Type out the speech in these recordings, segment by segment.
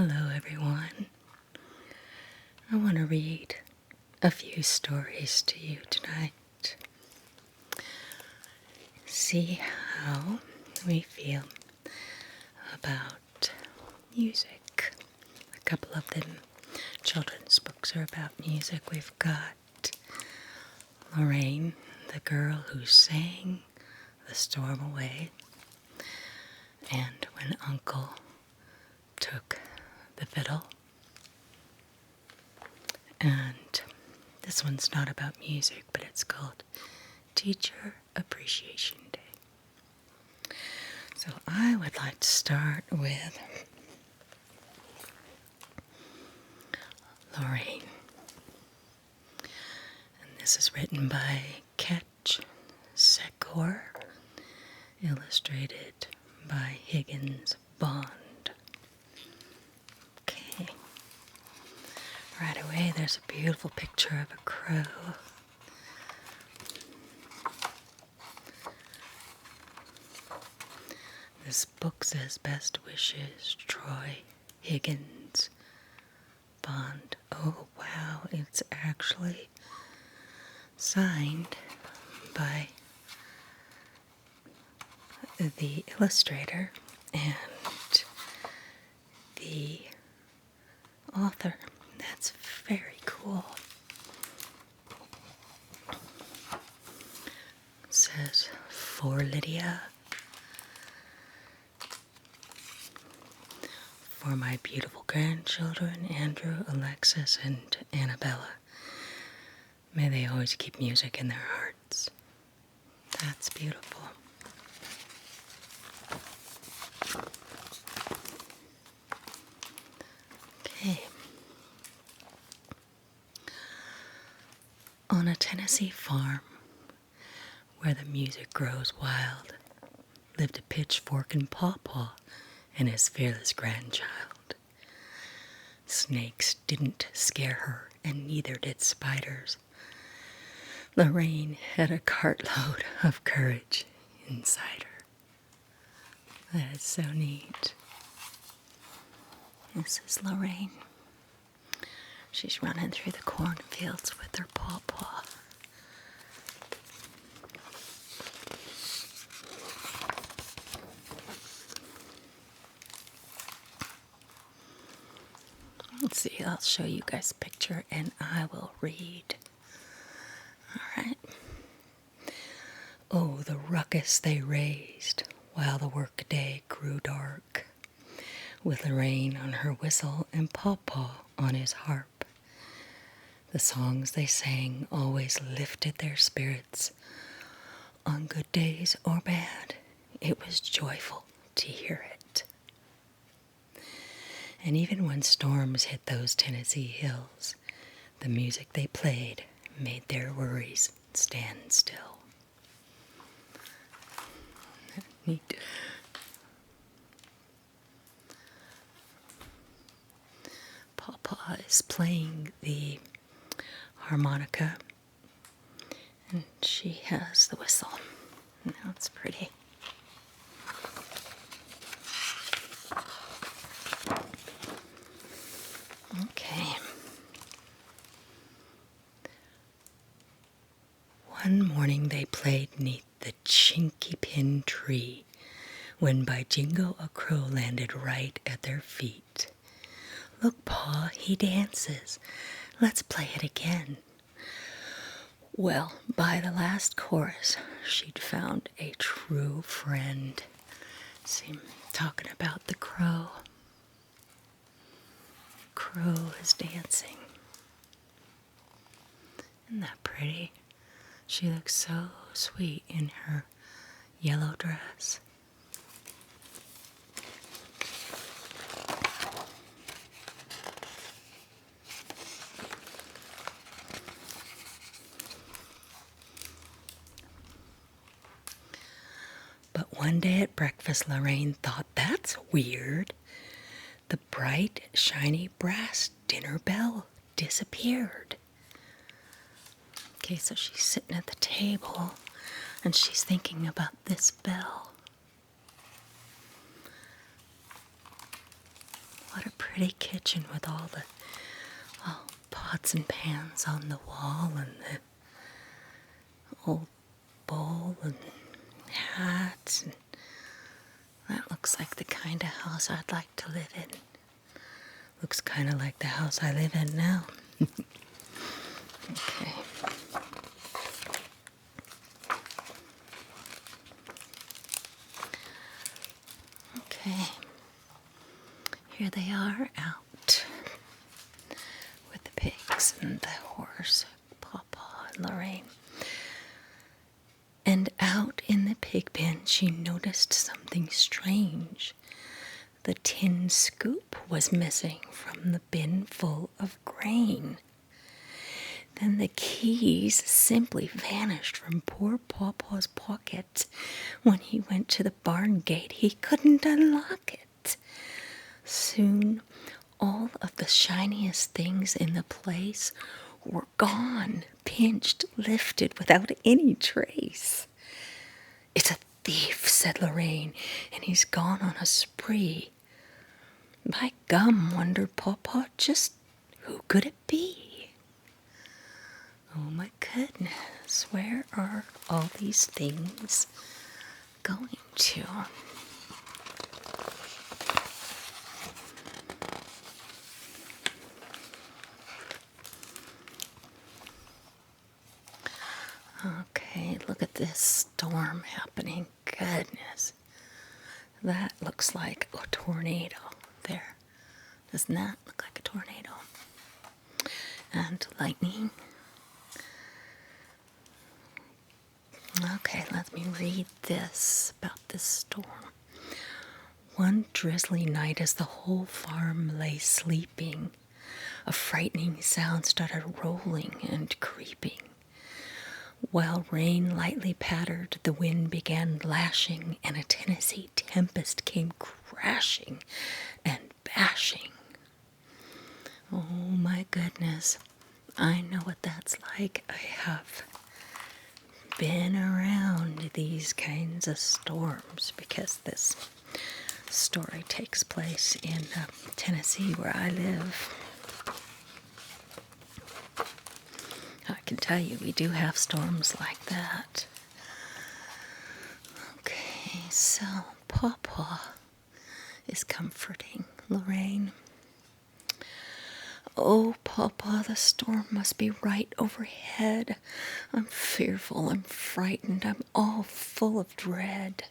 Hello, everyone. I want to read a few stories to you tonight. See how we feel about music. A couple of them children's books are about music. We've got Lorraine, the girl who sang the storm away, and when Uncle took the fiddle. And this one's not about music, but it's called Teacher Appreciation Day. So I would like to start with Lorraine. And this is written by Ketch Secor, illustrated by Higgins Bond. Okay. Right away, there's a beautiful picture of a crow. This book says Best Wishes, Troy Higgins Bond. Oh, wow, it's actually signed by the illustrator and the author. That's very cool. It says, for Lydia, for my beautiful grandchildren, Andrew, Alexis, and Annabella. May they always keep music in their hearts. That's beautiful. Okay. On a Tennessee farm where the music grows wild, lived a pitchfork and pawpaw and his fearless grandchild. Snakes didn't scare her, and neither did spiders. Lorraine had a cartload of courage inside her. That is so neat. This is Lorraine. She's running through the cornfields with her pawpaw. Let's see, I'll show you guys a picture and I will read. Alright. Oh, the ruckus they raised while the workday grew dark, with Lorraine on her whistle and Pawpaw on his harp. The songs they sang always lifted their spirits. On good days or bad, it was joyful to hear it. And even when storms hit those Tennessee hills, the music they played made their worries stand still. Neat. Pawpaw is playing the harmonica, and she has the whistle. Now it's pretty. Okay. One morning they played 'neath the chinky pin tree, when by jingo a crow landed right at their feet. Look, Pa, he dances. Let's play it again. Well, by the last chorus, she'd found a true friend. See, talking about the crow. Crow is dancing. Isn't that pretty? She looks so sweet in her yellow dress. But one day at breakfast, Lorraine thought, that's weird. The bright, shiny brass dinner bell disappeared. Okay, so she's sitting at the table and she's thinking about this bell. What a pretty pretty kitchen with all the pots and pans on the wall and the old bowl and hats. And that looks like the kind of house I'd like to live in. Looks kind of like the house I live in now. Okay. Okay. Here they are out with the pigs and the horse, Papa and Lorraine. And out in the pig pen, she noticed something strange. The tin scoop was missing from the bin full of grain. Then the keys simply vanished from poor Papa's pocket. When he went to the barn gate, he couldn't unlock it. Soon, all of the shiniest things in the place were gone, pinched, lifted without any trace. "It's a thief," said Lorraine, "and he's gone on a spree." By gum, wondered Papa, just who could it be? Oh my goodness, where are all these things going to? Okay, look at this storm happening. Goodness. That looks like a tornado there. Doesn't that look like a tornado? And lightning. Okay, let me read this about this storm. One drizzly night as the whole farm lay sleeping, a frightening sound started rolling and creeping. While rain lightly pattered, the wind began lashing, and a Tennessee tempest came crashing and bashing. Oh my goodness, I know what that's like. I have been around these kinds of storms because this story takes place in Tennessee, where I live. I can tell you, we do have storms like that. Okay, so Papa is comforting Lorraine. "Oh, Papa, the storm must be right overhead. I'm fearful, I'm frightened, I'm all full of dread.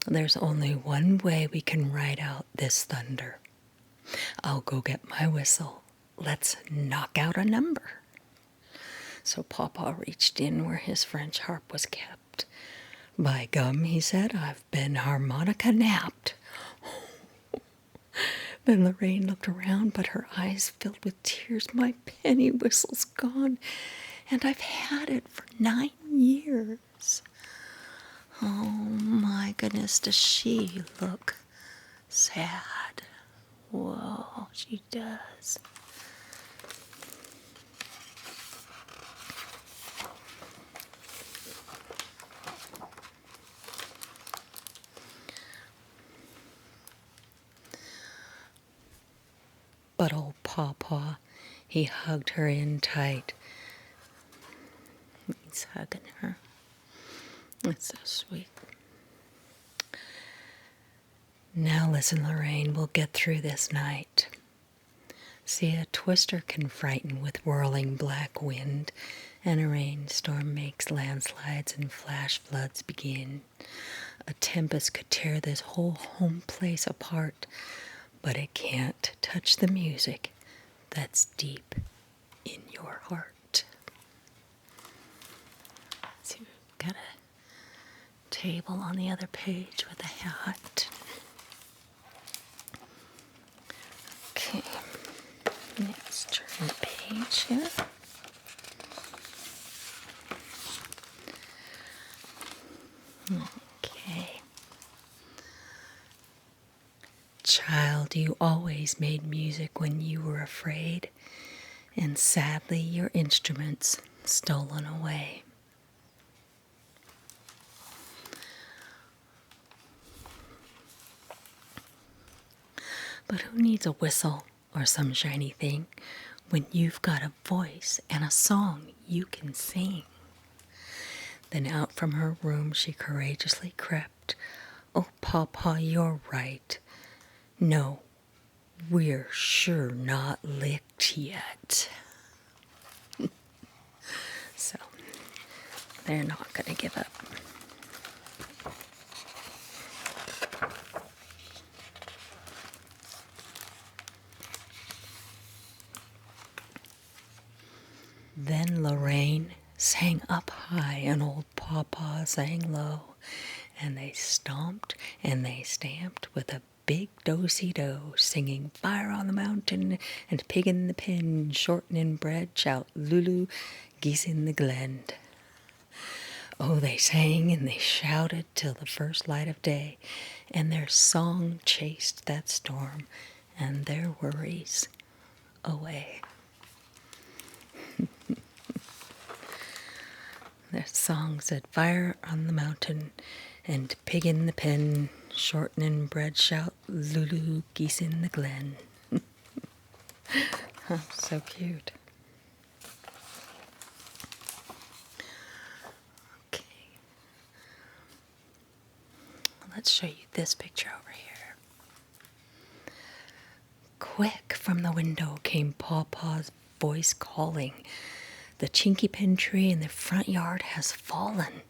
There's only one way we can ride out this thunder. I'll go get my whistle. Let's knock out a number." So Papa reached in where his French harp was kept. "By gum," he said, "I've been harmonica napped." Then Lorraine looked around, but her eyes filled with tears. "My penny whistle's gone, and I've had it for 9 years. Oh my goodness, does she look sad? Whoa, she does. But old Papa, he hugged her in tight. He's hugging her. It's so sweet. "Now listen, Lorraine, we'll get through this night. See, a twister can frighten with whirling black wind, and a rainstorm makes landslides and flash floods begin. A tempest could tear this whole home place apart, but it can't touch the music that's deep in your heart." So we've got a table on the other page with a hat. Okay, let's turn the page here. Okay. "Child, you always made music when you were afraid, and sadly your instruments stolen away. But who needs a whistle or some shiny thing when you've got a voice and a song you can sing? Then out from her room she courageously crept. Oh, Pawpaw, you're right. No, we're sure not licked yet. So, they're not going to give up. Then Lorraine sang up high and old Pawpaw sang low, and they stomped and they stamped with a big do-si-do, singing fire on the mountain and pig in the pen, shortening bread, shout Lulu, geese in the glen. Oh, they sang and they shouted till the first light of day, and their song chased that storm and their worries away. Their song said, fire on the mountain and pig in the pen, shortening bread, shout Lulu, geese in the glen. Oh, so cute. Okay. Let's show you this picture over here. Quick, from the window came Pawpaw's voice calling. The chinky pin tree in the front yard has fallen.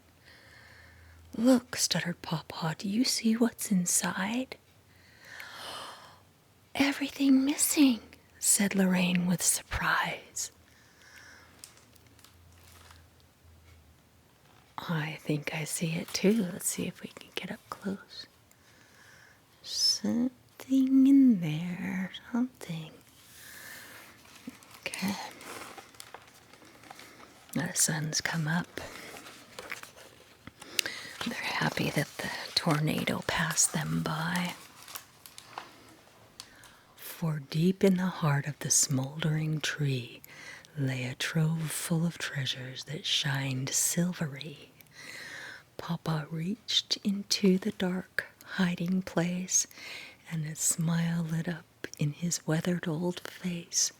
Look, stuttered Pawpaw, do you see what's inside? Everything missing, said Lorraine with surprise. I think I see it too. Let's see if we can get up close. Something in there, something. Okay. The sun's come up. They're happy that the tornado passed them by. For deep in the heart of the smoldering tree lay a trove full of treasures that shined silvery. Pawpaw reached into the dark hiding place, and a smile lit up in his weathered old face.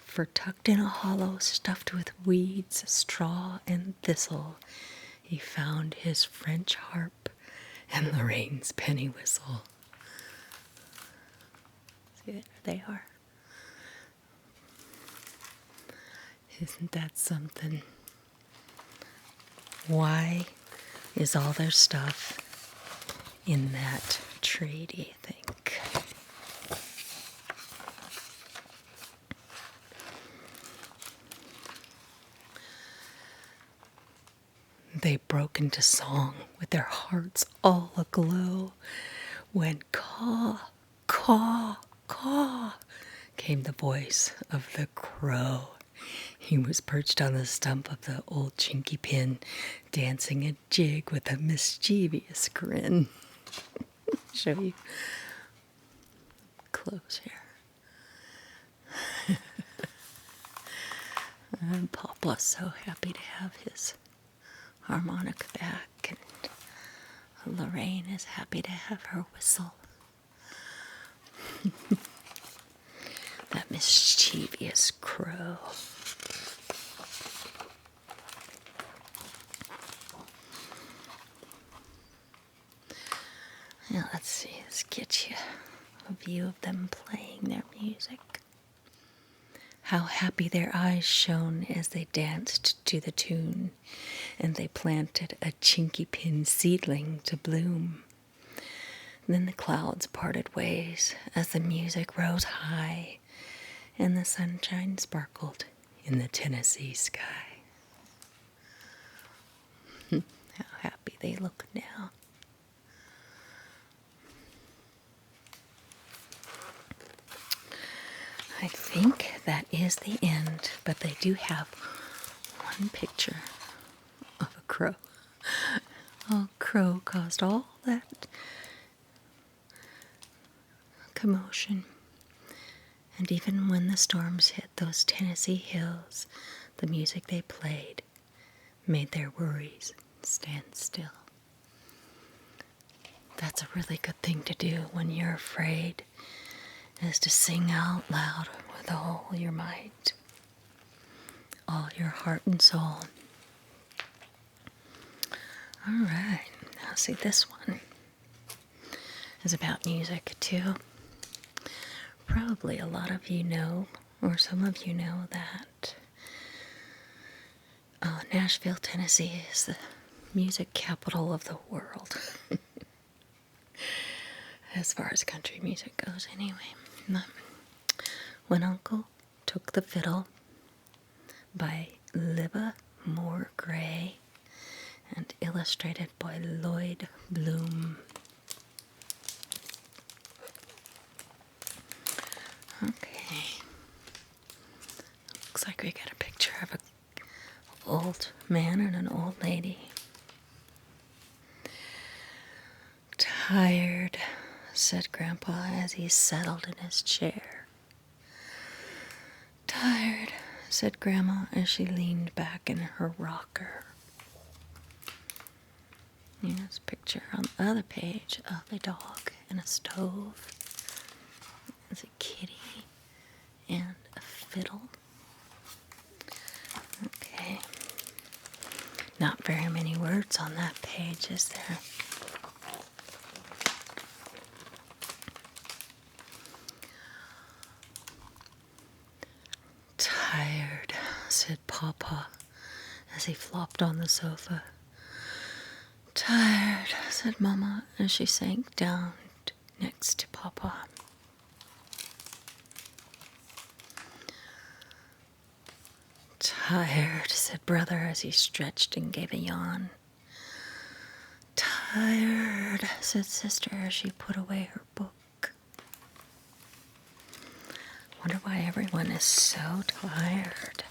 For tucked in a hollow stuffed with weeds, straw, and thistle, he found his French harp and Lorraine's penny whistle. See, there they are. Isn't that something? Why is all their stuff in that tree, do you think? They broke into song with their hearts all aglow when caw, caw, caw came the voice of the crow. He was perched on the stump of the old chinky pin, dancing a jig with a mischievous grin. Show you close here. And Pawpaw's so happy to have his harmonica back, and Lorraine is happy to have her whistle. That mischievous crow. Now let's see, let's get you a view of them playing their music. How happy their eyes shone as they danced to the tune, and they planted a chinky pin seedling to bloom. Then the clouds parted ways as the music rose high, and the sunshine sparkled in the Tennessee sky. How happy they look now. I think that is the end, but they do have one picture of a crow. A crow caused all that commotion. And even when the storms hit those Tennessee hills, the music they played made their worries stand still. That's a really good thing to do when you're afraid is to sing out loud with all your might, all your heart and soul. All right, now see, this one is about music too. Probably a lot of you know, or some of you know, that Nashville, Tennessee is the music capital of the world. As far as country music goes, anyway. When Uncle Took the Fiddle by Libba Moore Gray and illustrated by Lloyd Bloom. Okay. Looks like we got a picture of an old man and an old lady. Tired, said Grandpa as he settled in his chair. Tired, said Grandma as she leaned back in her rocker. Here's a picture on the other page of a dog and a stove. There's a kitty and a fiddle. Okay. Not very many words on that page, is there? Tired, said Papa as he flopped on the sofa. Tired, said Mama as she sank down next to Papa. Tired, said Brother as he stretched and gave a yawn. Tired, said Sister as she put away her book. Wonder why everyone is so tired.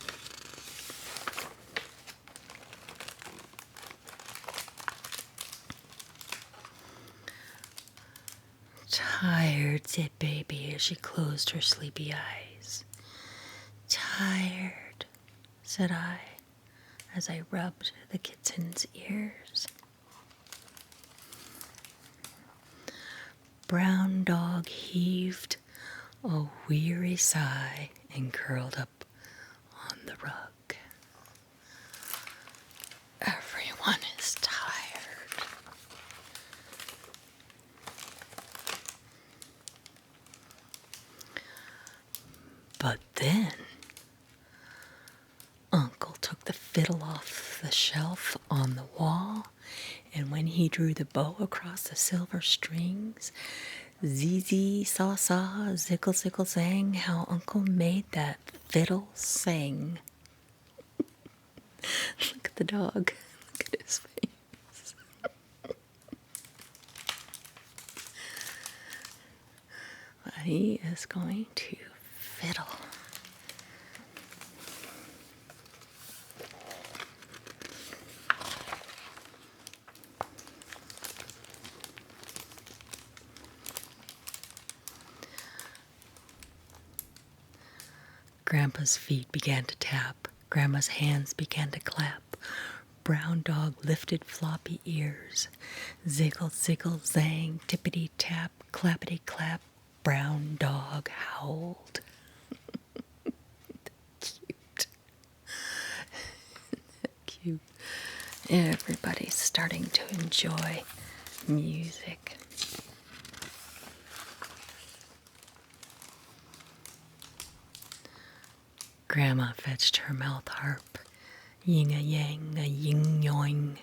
Tired, said Baby as she closed her sleepy eyes. Tired, said I as I rubbed the kitten's ears. Brown Dog heaved a weary sigh and curled up on the rug. Everyone is tired. But then Uncle took the fiddle off the shelf on the wall, and when he drew the bow across the silver strings, zee saw saw, zickle zickle zang, how Uncle made that fiddle sing. Look at the dog. Look at his face. Well, he is going to fiddle. Grandpa's feet began to tap. Grandma's hands began to clap. Brown Dog lifted floppy ears. Ziggle, ziggle, zang, tippity tap, clappity clap. Brown Dog howled. Cute. Cute. Everybody's starting to enjoy music. Grandma fetched her mouth harp. Ying-a-yang, a ying-yoing.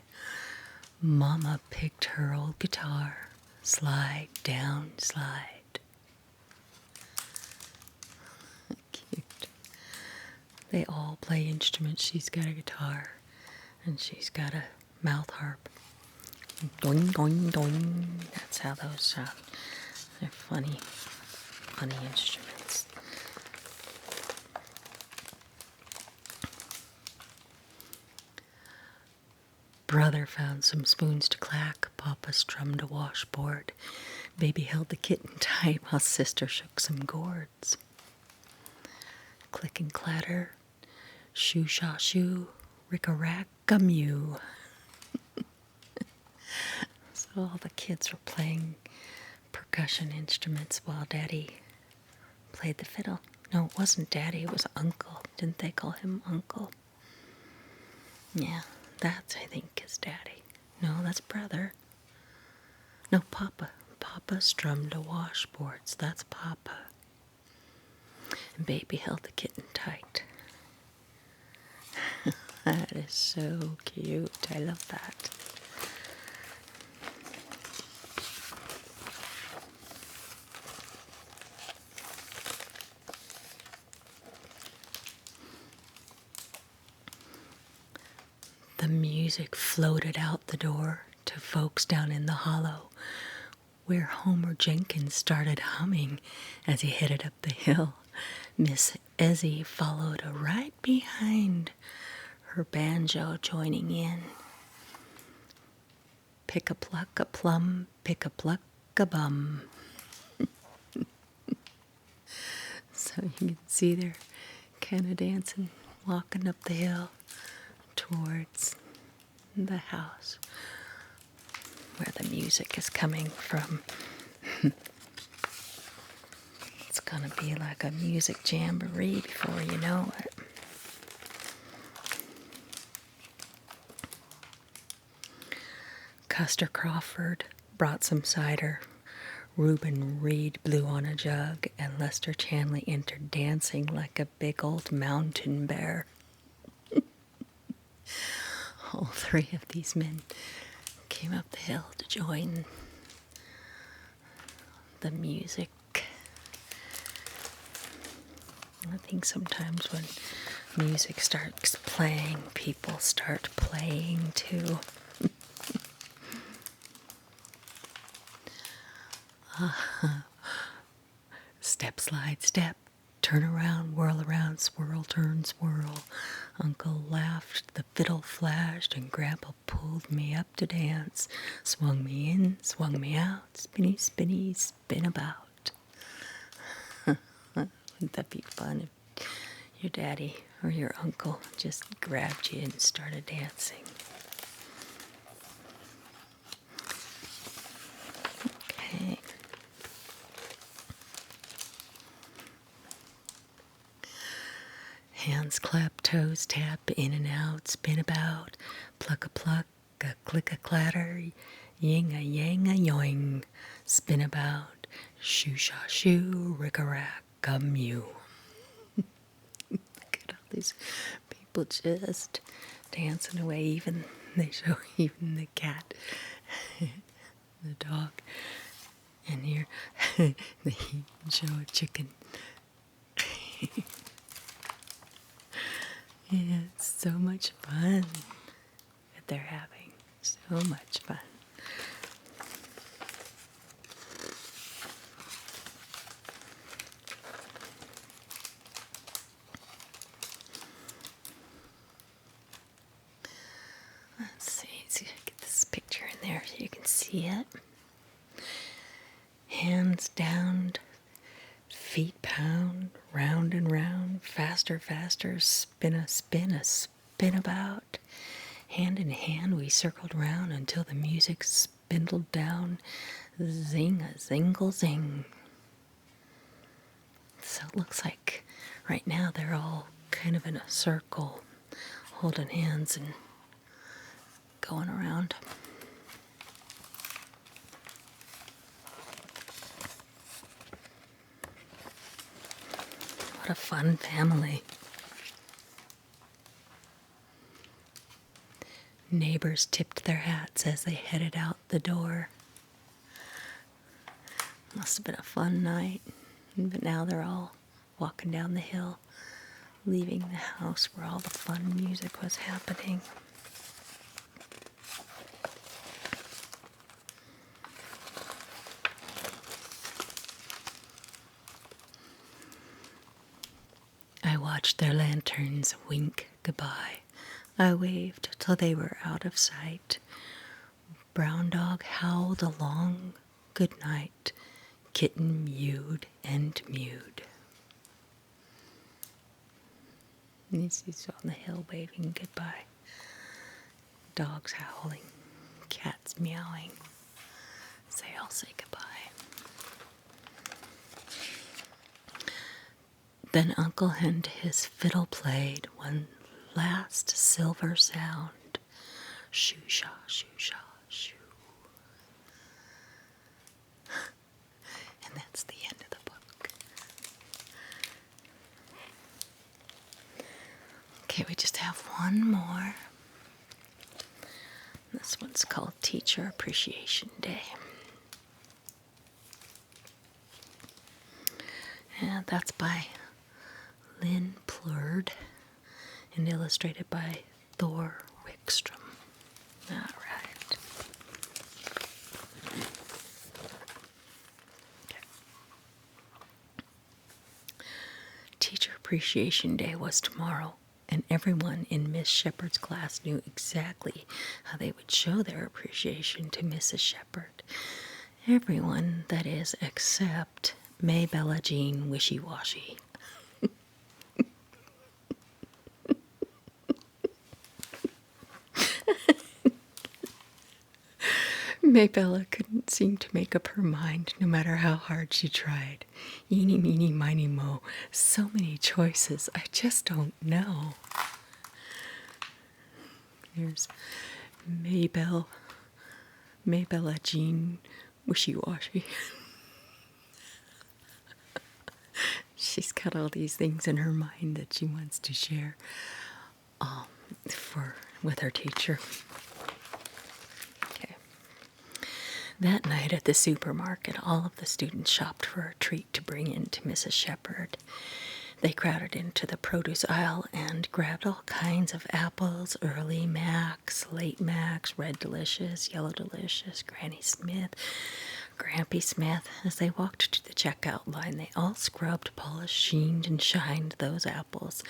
Mama picked her old guitar. Slide down, slide. Cute. They all play instruments. She's got a guitar, and she's got a mouth harp. Doing, doing, doing. That's how those sound. They're funny instruments. Brother found some spoons to clack. Papa strummed a washboard. Baby held the kitten tight while Sister shook some gourds. Click and clatter, shoo-sha-shoo, rick-a-rack-a-mew. So all the kids were playing percussion instruments while Daddy played the fiddle. No, it wasn't Daddy, it was Uncle. Didn't they call him Uncle? Yeah, that's, I think, is Daddy. No, that's Brother. No, Papa. Papa strummed a washboards. That's Papa. And Baby held the kitten tight. That is so cute. I love that. The music floated out the door to folks down in the hollow, where Homer Jenkins started humming as he headed up the hill. Miss Ezzie followed right behind, her banjo joining in. Pick a pluck a plum, pick a pluck a bum. So you can see they're kind of dancing, walking up the hill towards the house where the music is coming from. It's gonna be like a music jamboree before you know it. Custer Crawford brought some cider. Reuben Reed blew on a jug, and Lester Chanley entered dancing like a big old mountain bear. All three of these men came up the hill to join the music. I think sometimes when music starts playing, people start playing too. Step, slide, step, turn around, whirl around, swirl, turn, swirl. Uncle laughed, the fiddle flashed, and Grandpa pulled me up to dance. Swung me in, swung me out, spinny, spinny, spin about. Wouldn't that be fun if your daddy or your uncle just grabbed you and started dancing? Okay. Hands clap, toes tap, in and out, spin about, pluck, a click a clatter, ying a yang a yoing, spin about, shoo sha shoo, rick a rack a mew. Look at all these people just dancing away. Even they show even the cat, the dog, and here they show a chicken. Yeah, it's so much fun that they're having. So much fun. Let's see, get this picture in there so you can see it. Hands down, feet pound, round and round, faster, faster, spin a spin about. Hand in hand we circled round until the music spindled down. Zing a zingle zing. So it looks like right now they're all kind of in a circle, holding hands and going around. What a fun family. Neighbors tipped their hats as they headed out the door. Must have been a fun night, but now they're all walking down the hill, leaving the house where all the fun music was happening. I watched their lanterns wink goodbye. I waved till they were out of sight. Brown dog howled a long good night. Kitten mewed and mewed. And he's on the hill waving goodbye. Dogs howling, cats meowing. So they all say goodbye. Then Uncle and his fiddle played one last silver sound. Shoo-sha, shoo-sha, shoo. And that's the end of the book. Okay, we just have one more. This one's called Teacher Appreciation Day. And that's by Lynn Plurd and illustrated by Thor Wickstrom. All right. Okay. Teacher Appreciation Day was tomorrow, and everyone in Miss Shepherd's class knew exactly how they would show their appreciation to Mrs. Shepherd. Everyone, that is, except Maybella Jean Wishy-Washy. Maybella couldn't seem to make up her mind, no matter how hard she tried. Eeny, meeny, miny, mo. So many choices, I just don't know. Here's Maybella Jean Wishy-Washy. She's got all these things in her mind that she wants to share with her teacher. Okay. That night at the supermarket, all of the students shopped for a treat to bring in to Mrs. Shepherd. They crowded into the produce aisle and grabbed all kinds of apples: Early Macs, Late Macs, Red Delicious, Yellow Delicious, Granny Smith, Grampy Smith. As they walked to the checkout line, they all scrubbed, polished, sheened, and shined those apples.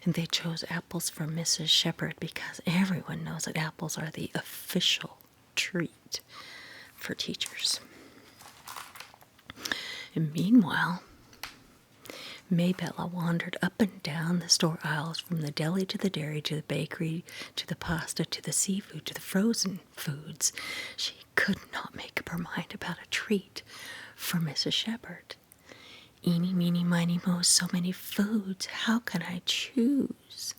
And they chose apples from Mrs. Shepherd because everyone knows that apples are the official treat for teachers. And meanwhile, Maybella wandered up and down the store aisles, from the deli to the dairy to the bakery to the pasta to the seafood to the frozen foods. She could not make up her mind about a treat for Mrs. Shepherd. Eeny, meeny, miny, mo, so many foods. How can I choose?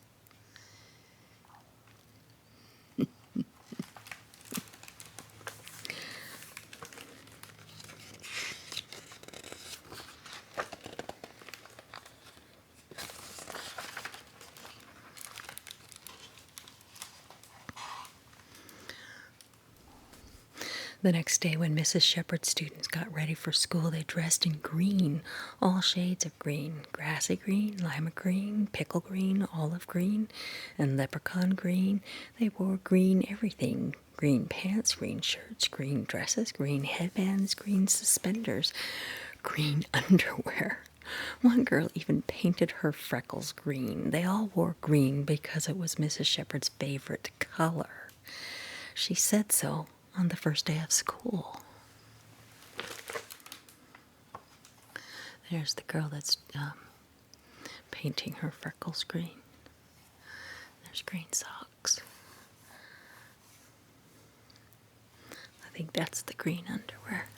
The next day, when Mrs. Shepherd's students got ready for school, they dressed in green, all shades of green: grassy green, lima green, pickle green, olive green, and leprechaun green. They wore green everything: green pants, green shirts, green dresses, green headbands, green suspenders, green underwear. One girl even painted her freckles green. They all wore green because it was Mrs. Shepherd's favorite color. She said so on the first day of school. There's the girl that's painting her freckles green. There's green socks. I think that's the green underwear.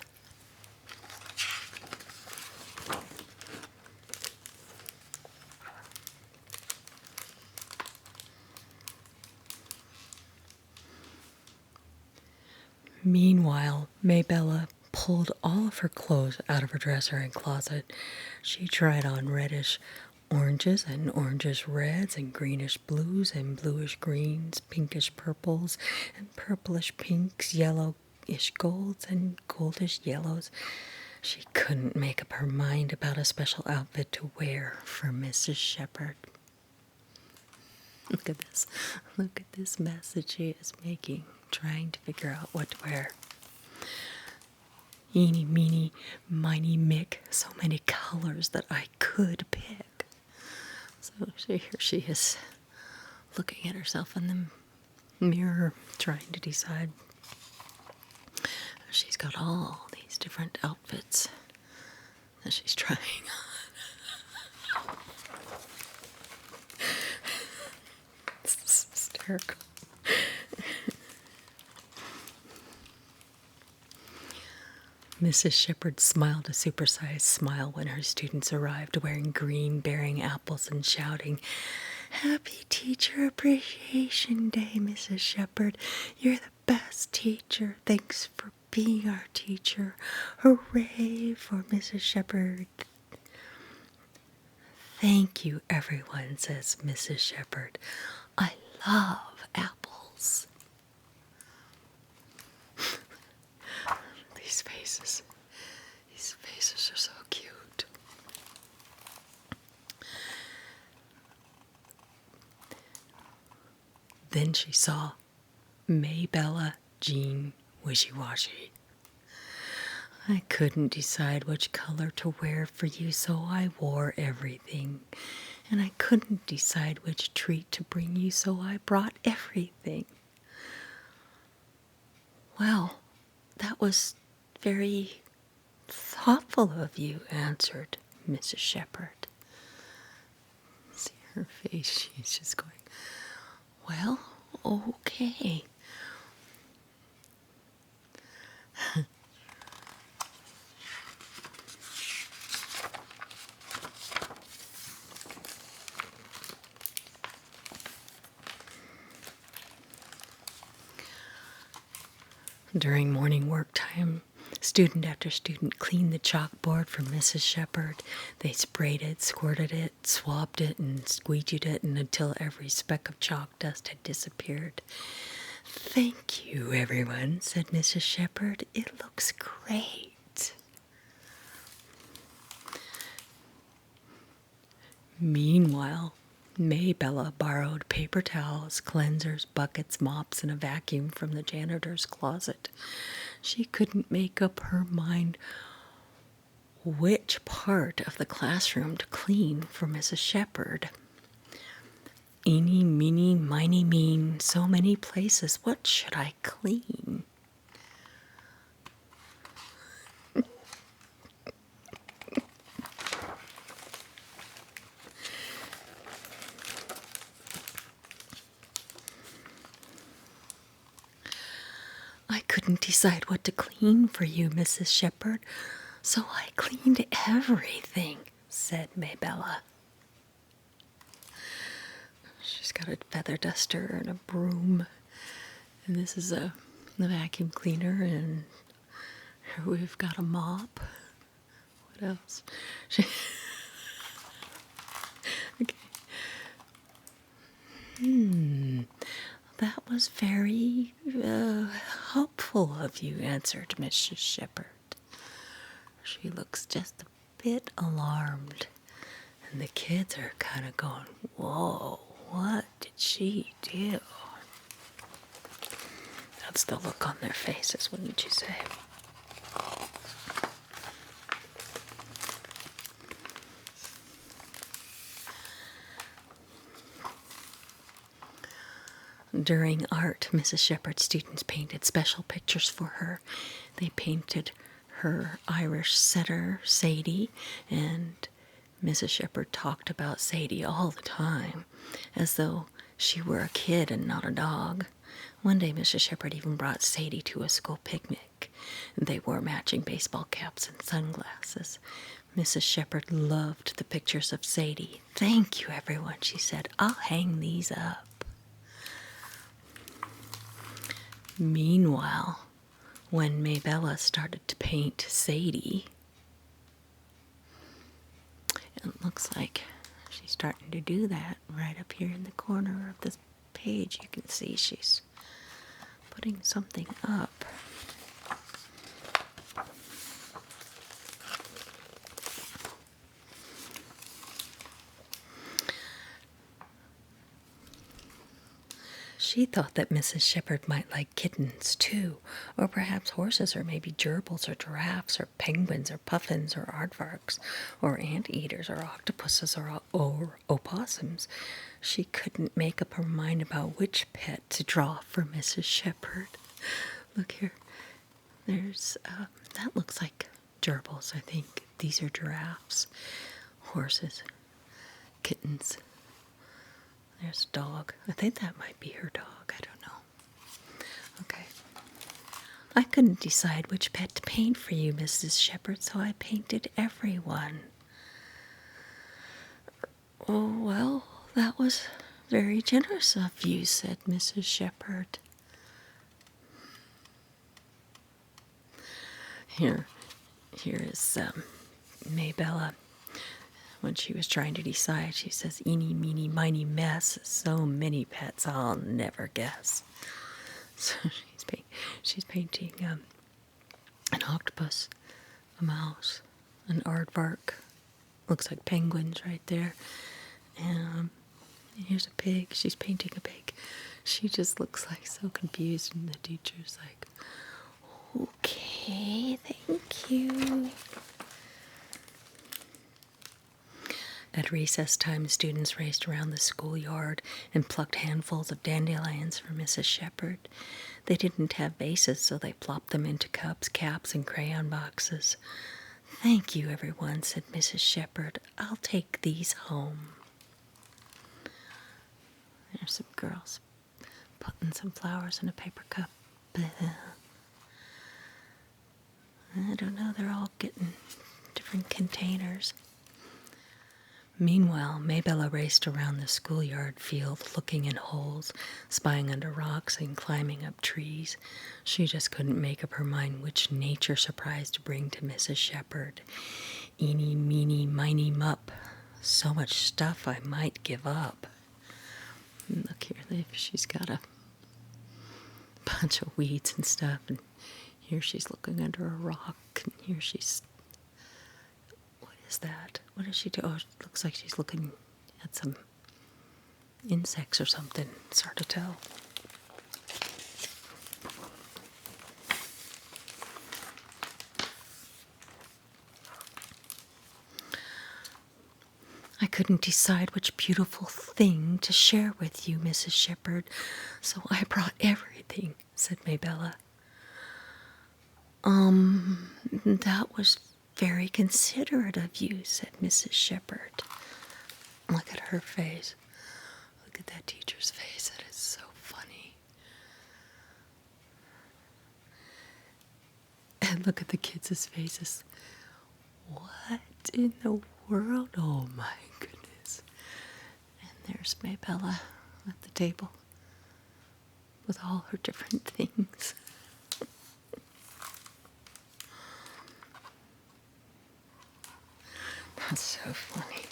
Meanwhile, Maybella pulled all of her clothes out of her dresser and closet. She tried on reddish oranges and orangish reds and greenish blues and bluish greens, pinkish purples and purplish pinks, yellowish golds and goldish yellows. She couldn't make up her mind about a special outfit to wear for Mrs. Shepherd. Look at this. Look at this mess that she is making, trying to figure out what to wear. Eeny, meeny, miny, mick. So many colors that I could pick. So here she is, looking at herself in the mirror, trying to decide. She's got all these different outfits that she's trying on. This is hysterical. Mrs. Shepherd smiled a supersized smile when her students arrived wearing green, bearing apples and shouting, "Happy Teacher Appreciation Day, Mrs. Shepherd. You're the best teacher. Thanks for being our teacher. Hooray for Mrs. Shepherd." "Thank you, everyone," says Mrs. Shepherd. "I love apples." These faces are so cute. Then she saw Maybella Jean Wishy-Washy. "I couldn't decide which color to wear for you, so I wore everything. And I couldn't decide which treat to bring you, so I brought everything." "Well, that was very thoughtful of you," answered Mrs. Shepherd. See her face, she's just going, "Well, okay." During morning work time, student after student cleaned the chalkboard for Mrs. Shepherd. They sprayed it, squirted it, swabbed it, and squeegeed it until every speck of chalk dust had disappeared. "Thank you, everyone," said Mrs. Shepherd. "It looks great." Meanwhile, Maybella borrowed paper towels, cleansers, buckets, mops, and a vacuum from the janitor's closet. She couldn't make up her mind which part of the classroom to clean for Mrs. Shepherd. "Eeny, meeny, miny, mean, so many places. What should I clean?" "I couldn't decide what to clean for you, Mrs. Shepherd, so I cleaned everything," said Maybella. She's got a feather duster and a broom, and this is the vacuum cleaner, and here we've got a mop. What else? Okay. "That was very helpful of you," answered Mrs. Shepherd. She looks just a bit alarmed, and the kids are kind of going, "Whoa, what did she do?" That's the look on their faces, wouldn't you say? During art, Mrs. Shepherd's students painted special pictures for her. They painted her Irish setter, Sadie, and Mrs. Shepherd talked about Sadie all the time, as though she were a kid and not a dog. One day, Mrs. Shepherd even brought Sadie to a school picnic. They wore matching baseball caps and sunglasses. Mrs. Shepherd loved the pictures of Sadie. "Thank you, everyone," she said. "I'll hang these up." Meanwhile, when Maybella started to paint Sadie, it looks like she's starting to do that right up here in the corner of this page. You can see she's putting something up. She thought that Mrs. Shepherd might like kittens, too, or perhaps horses, or maybe gerbils, or giraffes, or penguins, or puffins, or aardvarks, or anteaters, or octopuses, or opossums. She couldn't make up her mind about which pet to draw for Mrs. Shepherd. Look here. There's, that looks like gerbils, I think. These are giraffes, horses, kittens. There's a dog. I think that might be her dog. I don't know. Okay. I couldn't decide which pet to paint for you, Mrs. Shepherd, so I painted everyone. Oh, well, that was very generous of you, said Mrs. Shepherd. Here is Maybella. When she was trying to decide, she says, "Eeny, meeny, miny, mess. So many pets, I'll never guess." So she's painting an octopus, a mouse, an aardvark. Looks like penguins right there. And here's a pig. She's painting a pig. She just looks like so confused, and the teacher's like, "Okay, thank you." At recess time, students raced around the schoolyard and plucked handfuls of dandelions for Mrs. Shepherd. They didn't have vases, so they plopped them into cups, caps, and crayon boxes. "Thank you, everyone," said Mrs. Shepherd. "I'll take these home." There's some girls putting some flowers in a paper cup. I don't know, they're all getting different containers. Meanwhile, Maybella raced around the schoolyard field, looking in holes, spying under rocks, and climbing up trees. She just couldn't make up her mind which nature surprise to bring to Mrs. Shepherd. Eeny, meeny, miny, mup. So much stuff I might give up. And look here, she's got a bunch of weeds and stuff, and here she's looking under a rock, and here she's... What is that? What does she do? Oh, it looks like she's looking at some insects or something. It's hard to tell. "I couldn't decide which beautiful thing to share with you, Mrs. Shepherd, so I brought everything," said Maybella. That was very considerate of you," said Mrs. Shepherd. Look at her face. Look at that teacher's face. That is so funny. And look at the kids' faces. What in the world? Oh my goodness. And there's Maybella at the table with all her different things. That's so funny.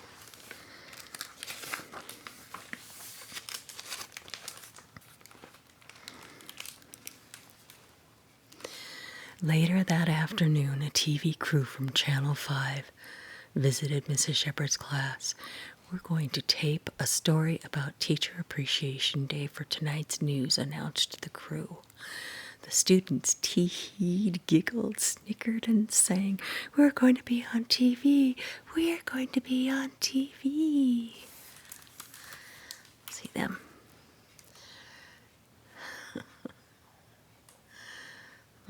Later that afternoon, a TV crew from Channel 5 visited Mrs. Shepherd's class. "We're going to tape a story about Teacher Appreciation Day for tonight's news," announced the crew. The students tee-heed, giggled, snickered, and sang, "We're going to be on TV. We're going to be on TV." See them.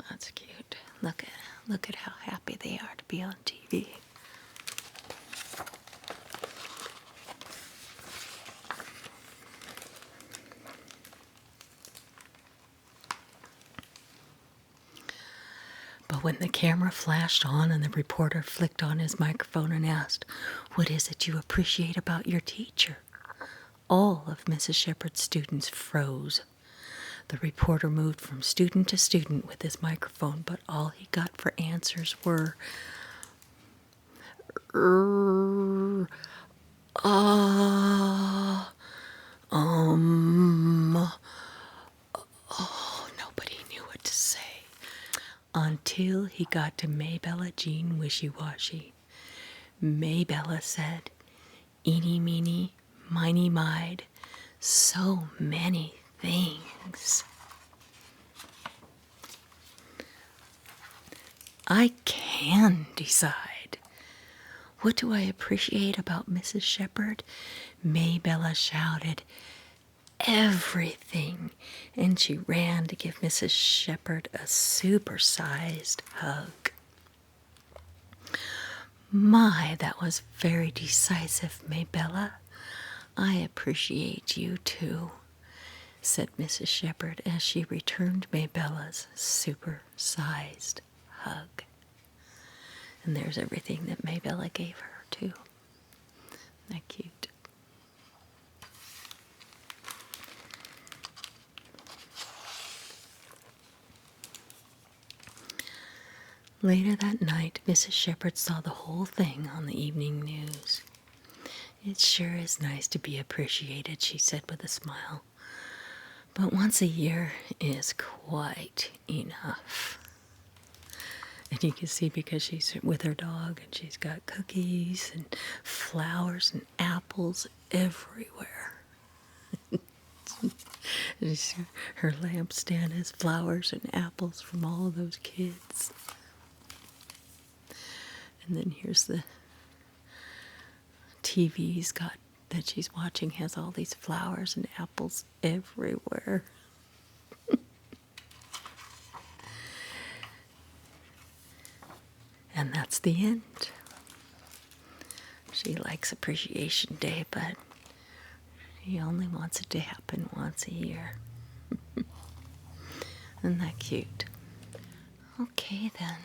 That's cute. Look at how happy they are to be on TV. But when the camera flashed on and the reporter flicked on his microphone and asked, "What is it you appreciate about your teacher?" all of Mrs. Shepherd's students froze. The reporter moved from student to student with his microphone, but all he got for answers were, Oh, nobody knew what to say. Until he got to Maybella Jean Wishy-Washy. Maybella said, "Eeny, meeny, miny, mide, so many things." I can decide. What do I appreciate about Mrs. Shepherd? Maybella shouted, "Everything," and she ran to give Mrs. Shepherd a supersized hug. My, that was very decisive, Maybella. I appreciate you too. said Mrs. Shepherd as she returned Maybella's super-sized hug. And there's everything that Maybella gave her, too. Isn't that cute? Later that night, Mrs. Shepherd saw the whole thing on the evening news. "It sure is nice to be appreciated," she said with a smile. "But once a year is quite enough." And you can see because she's with her dog and she's got cookies and flowers and apples everywhere. Her lampstand has flowers and apples from all of those kids. And then here's the TV's got that she's watching has all these flowers and apples everywhere. And that's the end. She likes Appreciation Day, but she only wants it to happen once a year. Isn't that cute? Okay, then.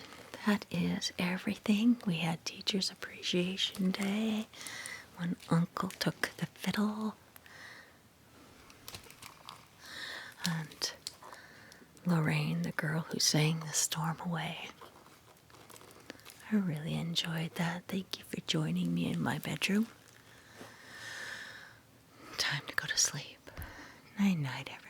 That is everything. We had Teacher's Appreciation Day when Uncle took the fiddle. And Lorraine, the girl who sang The Storm Away. I really enjoyed that. Thank you for joining me in my bedroom. Time to go to sleep. Night-night, everyone.